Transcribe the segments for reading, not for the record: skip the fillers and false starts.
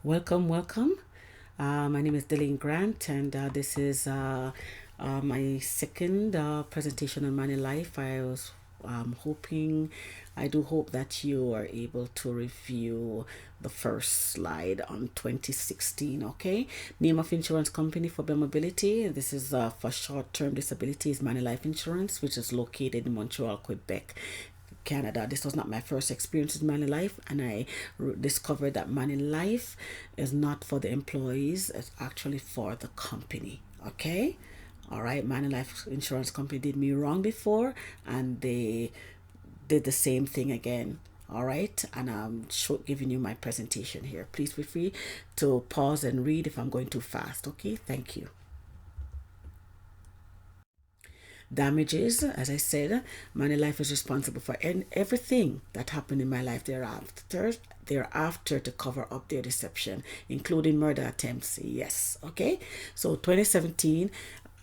Welcome. My name is Delane Grant, and this is my second presentation on Manulife. I do hope that you are able to review the first slide on 2016. Okay, name of insurance company for mobility. This is for short-term disability is Manulife Insurance, which is located in Montreal, Quebec. Canada. This was not my first experience with Manulife, and I discovered that Manulife is not for the employees, it's actually for the company. Okay? All right, Manulife Insurance Company did me wrong before, and they did the same thing again. All right, and I'm giving you my presentation here. Please feel free to pause and read if I'm going too fast. Okay, thank you. Damages, as I said, Manulife is responsible for everything that happened in my life thereafter to cover up their deception, including murder attempts. Yes, okay. So 2017,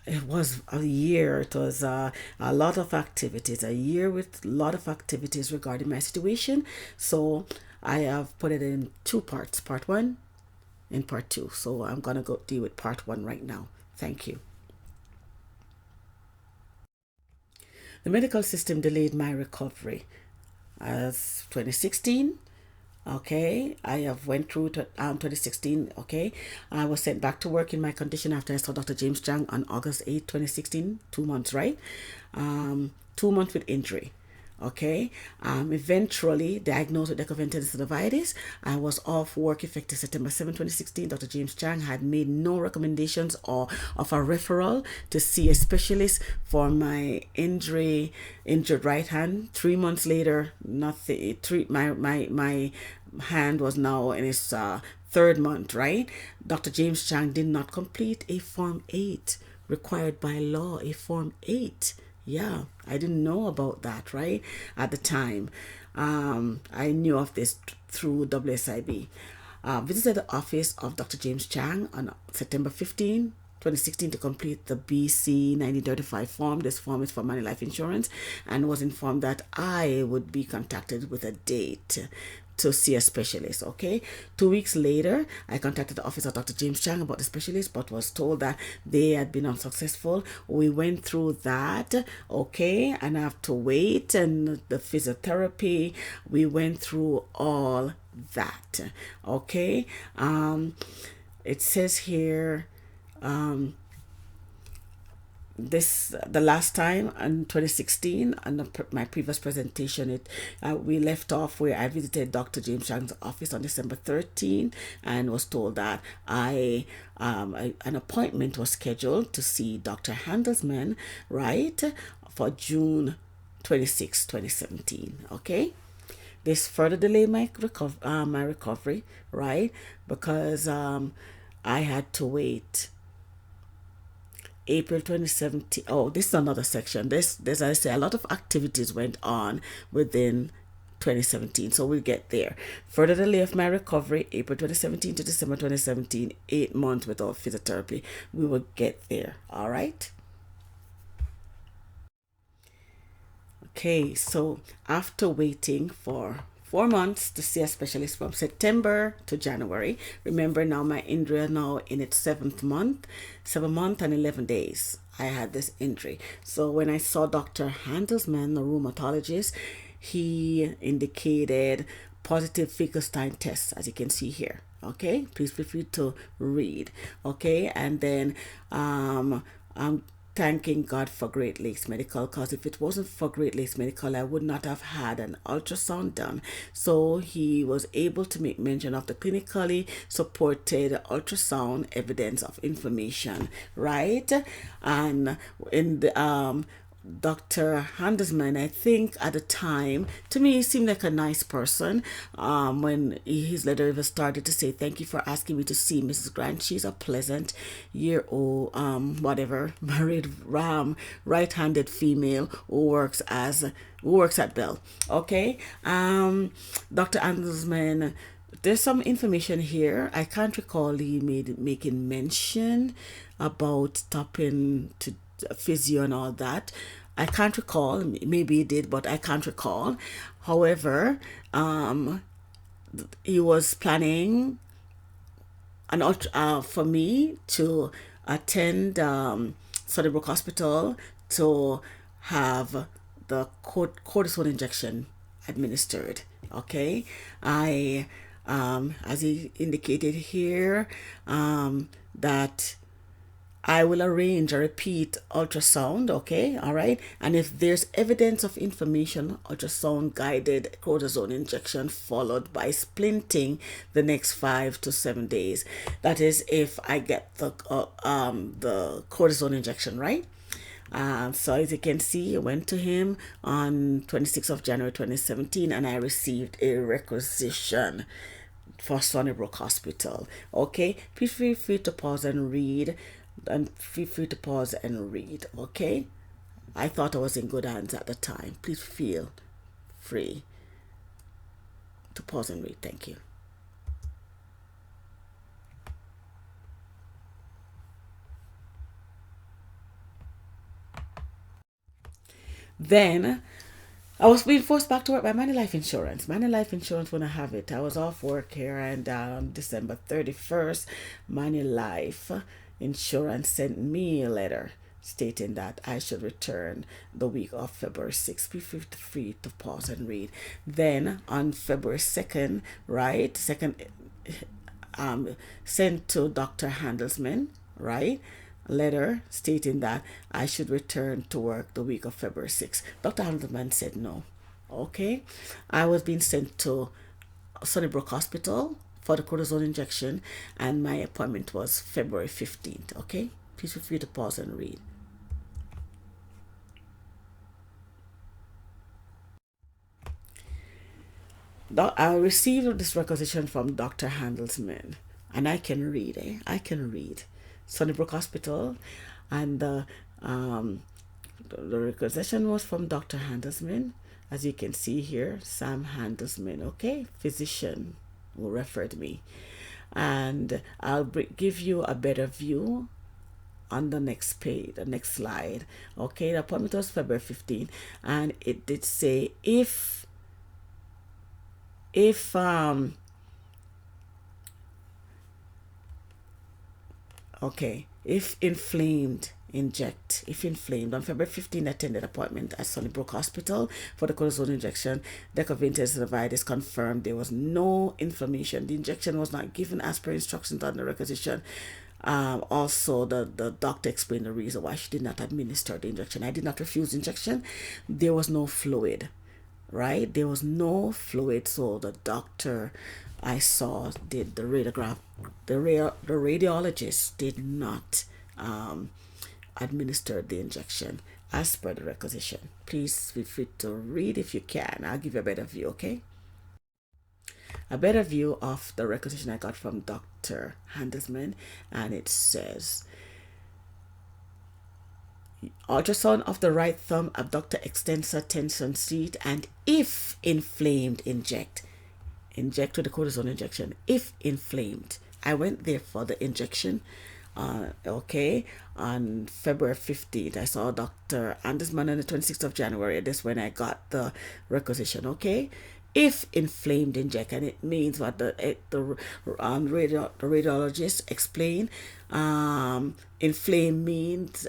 it was a year. It was a lot of activities. A year with a lot of activities regarding my situation. So I have put it in two parts: part one and part two. So I'm gonna go deal with part one right now. Thank you. The medical system delayed my recovery. As 2016, okay, I have went through 2016. Okay, I was sent back to work in my condition after I saw Dr. James Chang on August 8th, 2016. 2 months, right? 2 months with injury. Okay, eventually diagnosed with DEQUERVAIN'S TENOSYNOVITIS. I was off work effective September 7, 2016. Dr. James Chang had made no recommendations or of a referral to see a specialist for my injured right hand. 3 months later, nothing. My hand was now in its third month, right? Dr. James Chang did not complete a Form 8 required by law, a Form 8. Yeah, I didn't know about that, right? At the time, I knew of this through WSIB. Visited the office of Dr. James Chang on September 15, 2016 to complete the BC 1935 form. This form is for Manulife Insurance, and was informed that I would be contacted with a date to see a specialist. Okay, 2 weeks later, I contacted the office of Dr. James Chang about the specialist, but was told that they had been unsuccessful. We went through that, okay, and I have to wait, and the physiotherapy, we went through all that. Okay, it says here, the last time in 2016 and my previous presentation, we left off where I visited Dr. James Chang's office on December 13 and was told that an appointment was scheduled to see Dr. Handelsman, right, for June 26, 2017. Okay, this further delayed my recovery, right, because I had to wait April 2017. Oh, this is another section. This I say, a lot of activities went on within 2017. So we'll get there. Further delay of my recovery, April 2017 to December 2017, 8 months without physiotherapy. We will get there. All right. Okay, so after waiting for 4 months to see a specialist from September to January, remember now my injury now in its 7th month, 7 month and 11 days. I had this injury. So when I saw Dr. Handelsman, the rheumatologist, he indicated positive Finkelstein test, as you can see here. Okay, please feel free to read. Okay, and then I'm thanking God for Great Lakes Medical, because if it wasn't for Great Lakes Medical, I would not have had an ultrasound done. So he was able to make mention of the clinically supported ultrasound evidence of inflammation, right? And in the Dr. Handelsman, I think at the time, to me, he seemed like a nice person. When his letter even started to say, "Thank you for asking me to see Mrs. Grant. She's a pleasant year-old, whatever, married, right-handed female who works at Bell." Okay, Dr. Handelsman. There's some information here. I can't recall he making mention about stopping to physio and all that. I can't recall. Maybe he did, but I can't recall. However, he was planning for me to attend Sunnybrook Hospital to have the cortisone injection administered. Okay, I as he indicated here, that I will arrange a repeat ultrasound, okay, all right? And if there's evidence of inflammation, ultrasound guided cortisone injection followed by splinting the next 5 to 7 days. That is if I get the cortisone injection, right? So as you can see, I went to him on 26th of January 2017 and I received a requisition for Sunnybrook Hospital. Okay, please feel free to pause and read, okay? I thought I was in good hands at the time. Please feel free to pause and read. Thank you. Then I was being forced back to work by Manulife Insurance. Manulife Insurance wouldn't have it. I was off work here, and December 31st, Manulife Insurance sent me a letter stating that I should return the week of February 6th. Be free to pause and read. Then on February 2nd, right, sent to Dr. Handelsman, right, letter stating that I should return to work the week of February 6th. Dr. Handelsman said no. Okay, I was being sent to Sunnybrook Hospital for the cortisone injection, and my appointment was February 15th. Okay, please feel free to pause and read. I received this requisition from Dr. Handelsman, and I can read. I can read. Sunnybrook Hospital, and the requisition was from Dr. Handelsman, as you can see here, Sam Handelsman, okay, physician who referred me, and I'll give you a better view on the next page, the next slide. Okay, the appointment was February 15th, and it did say if okay, if inflamed, inject. If inflamed. On February 15th, I attended appointment at Sunnybrook Hospital for the cortisone injection. DEQUERVAIN'S confirmed there was no inflammation. The injection was not given as per instructions on the requisition. Also, the doctor explained the reason why she did not administer the injection. I did not refuse the injection. There was no fluid, right? There was no fluid, so the doctor I saw did the radiograph. The radiologist did not administer the injection as per the requisition. Please feel free to read if you can. I'll give you a better view, okay? A better view of the requisition I got from Dr. Handelsman, and it says ultrasound of the right thumb, abductor extensor tension seat, and if inflamed, inject with the cortisone injection. If inflamed, I went there for the injection. Okay, on February 15th, I saw Dr. Andersman on the 26th of January. That's when I got the requisition. Okay, if inflamed, inject, and it means what the radiologist explained. Inflamed means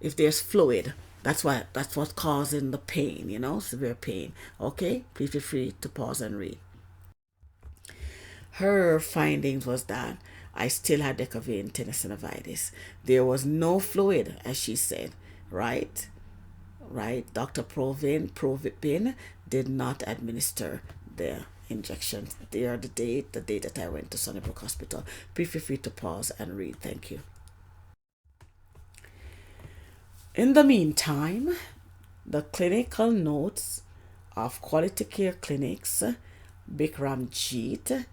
if there's fluid. That's what's causing the pain. Severe pain. Okay, please feel free to pause and read. Her findings was that I still had TENOSYNOVITIS. There was no fluid, as she said, right? Dr. Provin did not administer the injection. They are the date that I went to Sunnybrook Hospital. Please feel free to pause and read. Thank you. In the meantime, the clinical notes of Quality Care Clinics, Bikramjeet,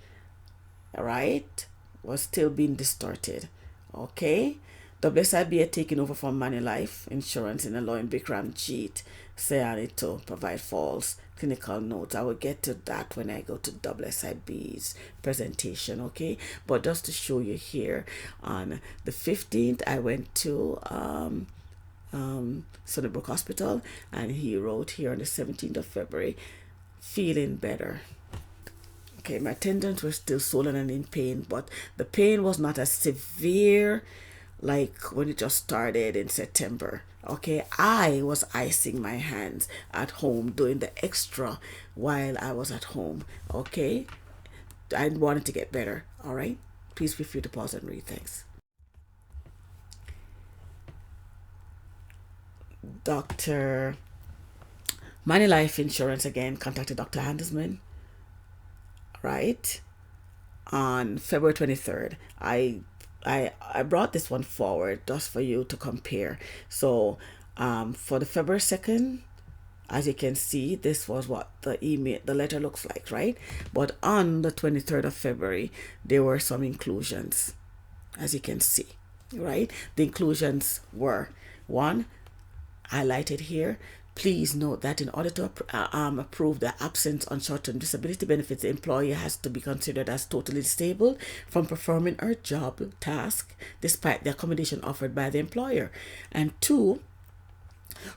right, was still being distorted. Okay, WSIB had taken over from Manulife Insurance in allowing Bikramjeet Sayani to provide false clinical notes. I will get to that when I go to WSIB's presentation, okay? But just to show you here, on the 15th, I went to Sunnybrook Hospital, and he wrote here on the 17th of February, feeling better. Okay, my tendons were still swollen and in pain, but the pain was not as severe like when it just started in September. Okay, I was icing my hands at home, doing the extra while I was at home. Okay, I wanted to get better. All right, please feel free to pause and read. Thanks. Dr. Manulife Insurance again contacted Dr. Handelsman, right, on February 23rd. I brought this one forward just for you to compare. So for the February 2nd, as you can see, this was what the letter looks like, right? But on the 23rd of February, there were some inclusions, as you can see, right? The inclusions were: one, highlighted here. Please note that in order to approve the absence on short-term disability benefits, the employee has to be considered as totally disabled from performing her job task despite the accommodation offered by the employer. And two,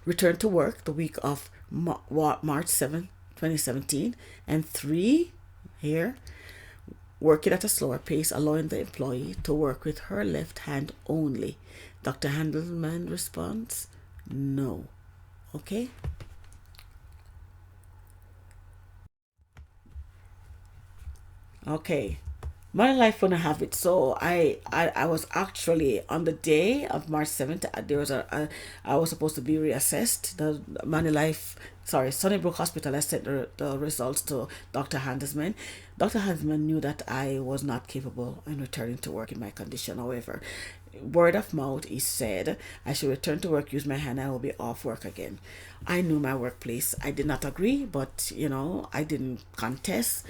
return to work the week of March 7, 2017. And three, here, working at a slower pace, allowing the employee to work with her left hand only. Dr. Handelman responds, no. Okay. Okay. Manulife wouldn't have it. So I was actually on the day of March 7th. There was I was supposed to be reassessed. The Manulife, sorry, Sunnybrook Hospital. I sent the results to Dr. Handelsman. Dr. Handelsman knew that I was not capable in returning to work in my condition. However, word of mouth, he said I should return to work, use my hand, I will be off work again. I knew my workplace. I did not agree, but I didn't contest.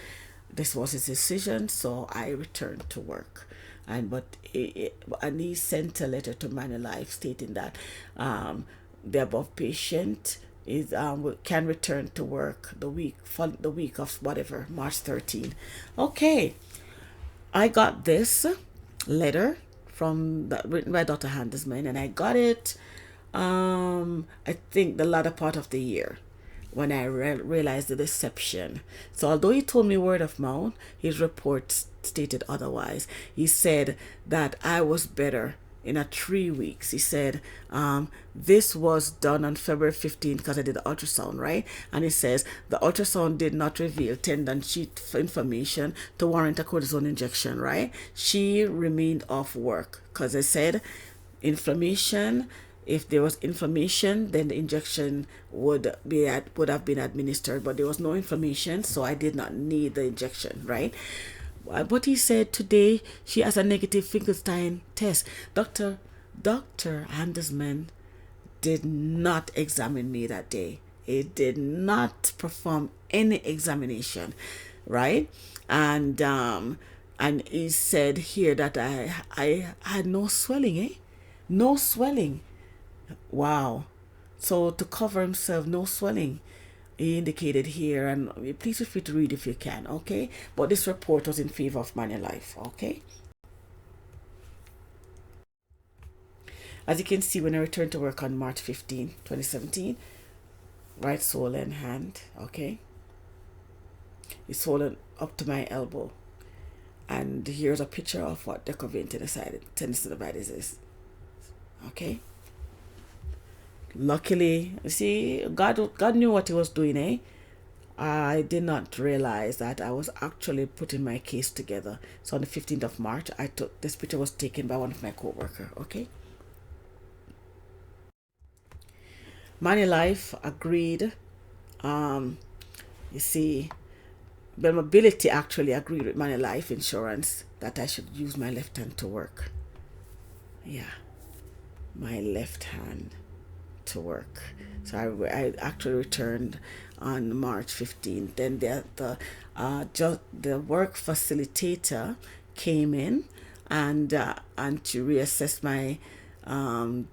This was his decision, so I returned to work. And he sent a letter to Manulife stating that the above patient is can return to work the week of whatever, March 13. Okay, I got this letter written by Dr. Handelsman, and I got it I think the latter part of the year, when I realized the deception. So although he told me word of mouth, his report stated otherwise. He said that I was better in 3 weeks. He said this was done on February 15th because I did the ultrasound, right? And he says the ultrasound did not reveal tendon sheet information to warrant a cortisone injection, right? She remained off work because I said inflammation. If there was inflammation, then the injection would have been administered, but there was no inflammation, so I did not need the injection, right? But he said today she has a negative Finkelstein test. Dr. Handelsman did not examine me that day. He did not perform any examination, right? And he said here that I had no swelling, no swelling. Wow. So to cover himself, no swelling, he indicated here, and please feel free to read if you can, okay? But this report was in favor of Manulife, okay? As you can see, when I returned to work on March 15, 2017, right swollen hand, okay? It's swollen up to my elbow. And here's a picture of what DEQUERVAIN'S TENOSYNOVITIS is, okay? Luckily, see, God knew what he was doing, eh? I did not realize that I was actually putting my case together. So on the 15th of March, this picture was taken by one of my co-workers, okay? Manulife agreed. You see, the mobility actually agreed with Manulife Insurance that I should use my left hand to work. Yeah, my left hand to work. So I actually returned on March 15th. Then the work facilitator came in and to reassess my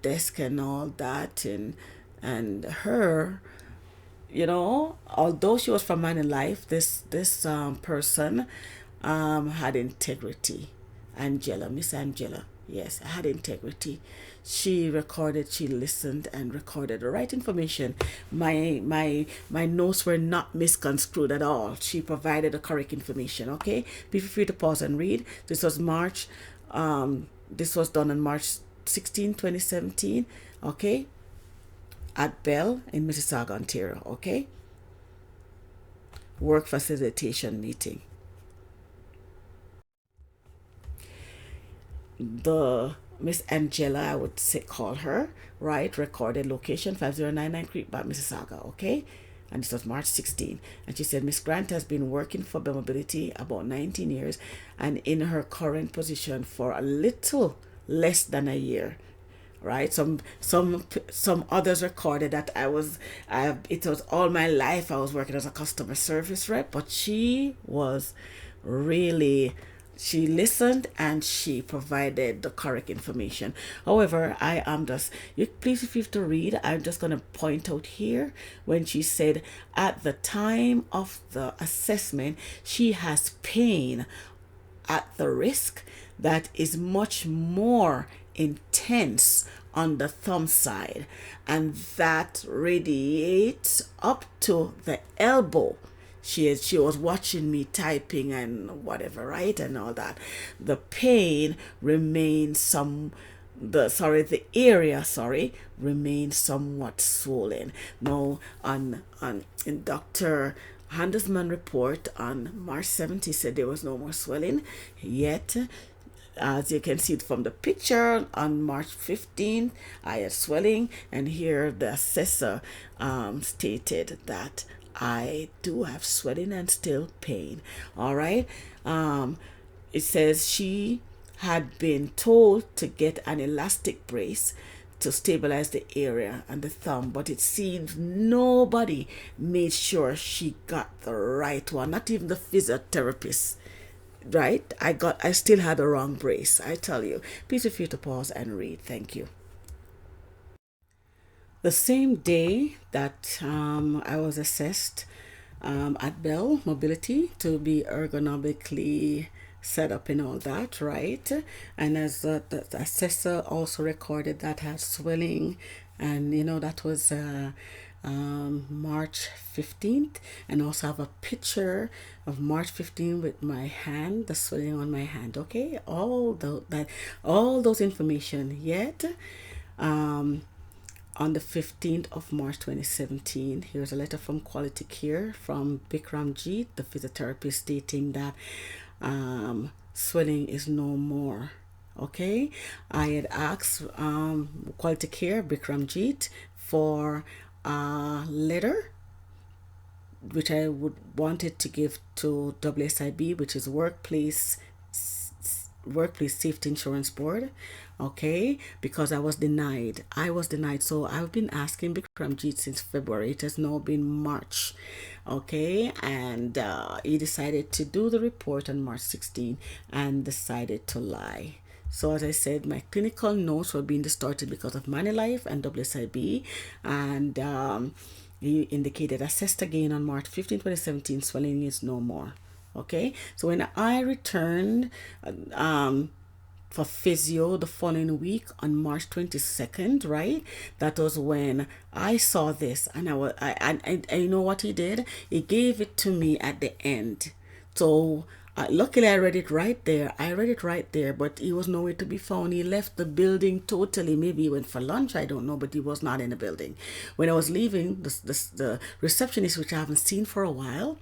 desk and all that, and her, although she was from Manulife, this person had integrity. Miss Angela, Yes, I had integrity. She recorded, she listened and recorded the right information. My notes were not misconstrued at all. She provided the correct information. Okay, be free to pause and read. This was March. This was done on March 16, 2017. Okay, at Bell in Mississauga, Ontario. Okay, work facilitation meeting. The Miss Angela, I would say, call her, right? Recorded location 5099 Creekback, Mississauga, okay? And this was March 16. And she said, Miss Grant has been working for Bell Mobility about 19 years and in her current position for a little less than a year. Right, some others recorded that it was all my life I was working as a customer service rep, but she was really, she listened and she provided the correct information. However, I am just, you please, if you have to read, I'm just going to point out here when she said at the time of the assessment she has pain at the risk that is much more intense on the thumb side, and that radiates up to the elbow. She was watching me typing and whatever, right, and all that. The pain remains the area remains somewhat swollen. Now in Dr. Handelsman report on March 7th, he said there was no more swelling yet. As you can see from the picture, on March 15th, I had swelling, and here the assessor stated that I do have swelling and still pain. All right. It says she had been told to get an elastic brace to stabilize the area and the thumb, but it seems nobody made sure she got the right one, not even the physiotherapist. Right, I still had the wrong brace, I tell you. Please feel free to pause and read. Thank you. The same day that I was assessed at Bell Mobility to be ergonomically set up and all that, right? And as the assessor also recorded that had swelling, and that was March 15th, and also have a picture of March 15th with my hand, the swelling on my hand. Okay, all those information. Yet on the 15th of March 2017, here's a letter from Quality Care from Bikramjeet, the physiotherapist, stating that swelling is no more. Okay, I had asked Quality Care, Bikramjeet, for a letter which I would wanted to give to WSIB, which is Workplace Safety Insurance Board, okay, because I was denied. So I've been asking Bikramjeet since February. It has now been March, okay, and he decided to do the report on March 16 and decided to lie. So as I said, my clinical notes were being distorted because of Manulife and WSIB, and he indicated assessed again on March 15, 2017, swelling is no more. Okay, so when I returned for physio the following week on March 22nd, right, that was when I saw this, and I you know what he did? He gave it to me at the end. So luckily I read it right there, but he was nowhere to be found. He left the building totally. Maybe he went for lunch, I don't know, but he was not in the building. When I was leaving, the receptionist, which I haven't seen for a while,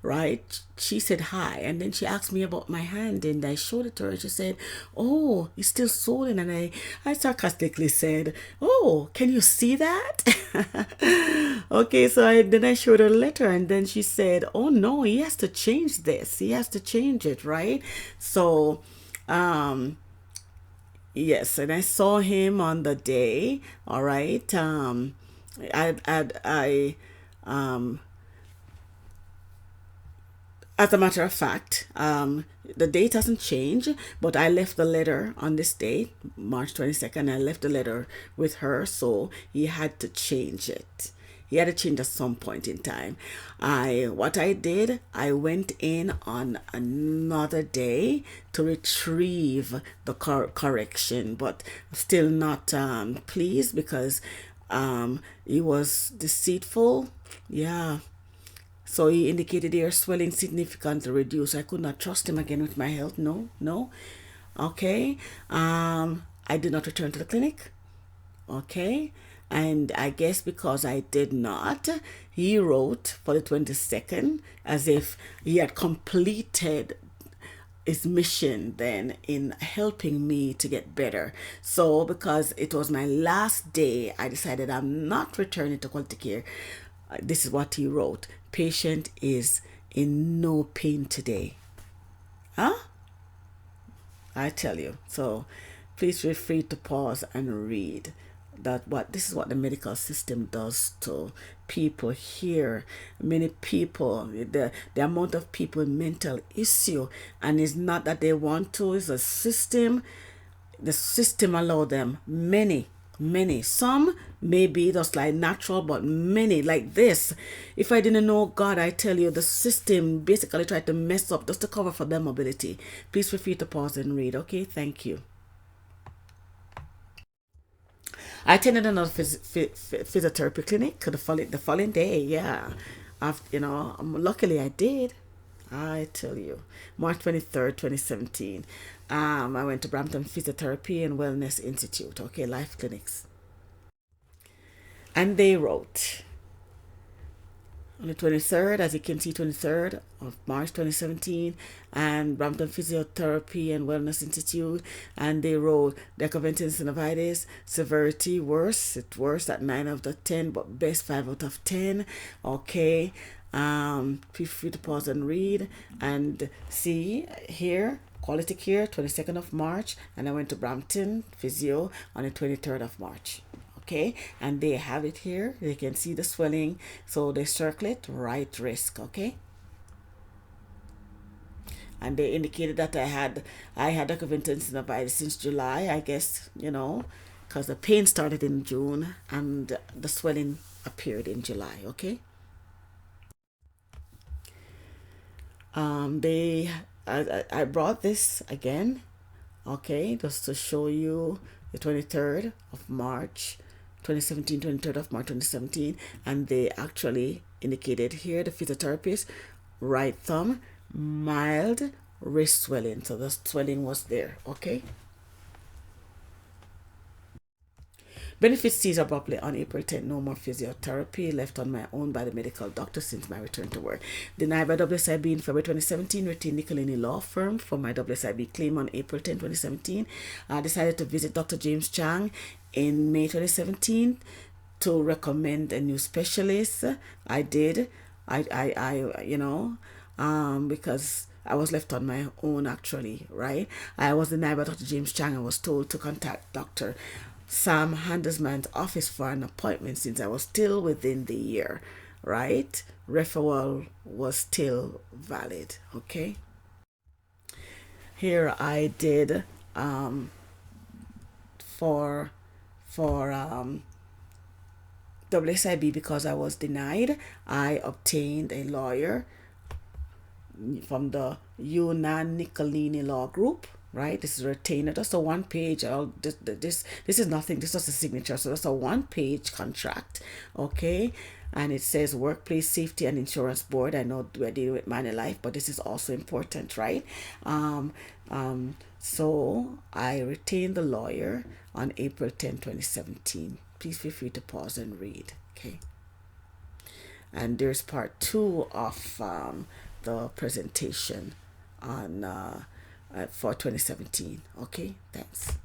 right, she said hi, and then she asked me about my hand, and I showed it to her. She said, oh, it's still swollen, and I sarcastically said, oh, can you see that? Okay, so then I showed her a letter, and then she said, oh no, he has to change this, he has to change it, right? So yes, and I saw him on the day. All right, I as a matter of fact, the date hasn't changed, but I left the letter on this date, March 22nd. I left the letter with her, so he had to change it. He had to change at some point in time. What I did, I went in on another day to retrieve the correction, but still not pleased because he was deceitful. Yeah. So he indicated their swelling significantly reduced. I could not trust him again with my health. No, no. Okay. I did not return to the clinic. Okay. And I guess because I did not, he wrote for the 22nd as if he had completed his mission then in helping me to get better. So because it was my last day, I decided I'm not returning to quality care. This is what he wrote. Patient is in no pain today. Huh? I tell you. So please feel free to pause and read that what this is what the medical system does to people here. Many people, the amount of people with mental issue, and it's not that they want to, it's a system. The system allow them, many, some may be just like natural, but many like this. If I didn't know God, I tell you, the system basically tried to mess up just to cover for their mobility. Please feel free to pause and read. Okay, thank you. I attended another physiotherapy clinic the following day. Yeah, luckily I did. I tell you, March 23rd, 2017. I went to Brampton Physiotherapy and Wellness Institute. Okay, Life Clinics. And they wrote on the 23rd, as you can see, 23rd of March 2017, and Brampton Physiotherapy and Wellness Institute, and they wrote DEQUERVAIN'S severity worse. It's worse at 9 out of 10, but best 5 out of 10. Okay. Feel free to pause and read and see here. Quality care, 22nd of March, and I went to Brampton Physio on the 23rd of March. Okay, and they have it here. They can see the swelling, so they circle it right wrist. Okay, and they indicated that I had DEQUERVAIN'S since July. I guess because the pain started in June and the swelling appeared in July. Okay. I brought this again, okay, just to show you the 23rd of March 2017, 23rd of March 2017, and they actually indicated here the physiotherapist, right thumb, mild wrist swelling. So the swelling was there. Okay. Benefits ceased abruptly on April 10th. No more physiotherapy. Left on my own by the medical doctor since my return to work. Denied by WSIB in February 2017. Retained Nicolini Law Firm for my WSIB claim on April 10, 2017. I decided to visit Dr. James Chang in May 2017 to recommend a new specialist. I did. Because I was left on my own actually, right? I was denied by Dr. James Chang. I was told to contact Dr. Sam Handelsman's office for an appointment since I was still within the year, right? Referral was still valid. Okay. Here I did for WSIB because I was denied. I obtained a lawyer from the Yuna Nicolini Law Group. Right, this is a retainer. Just a one page. This is nothing. This is just a signature. So that's a 1-page contract. Okay, and it says Workplace Safety and Insurance Board. I know we're dealing with Manulife, but this is also important, right? So I retained the lawyer on April 10, 2017. Please feel free to pause and read. Okay, and there's part 2 of the presentation on. For 2017. Okay, thanks.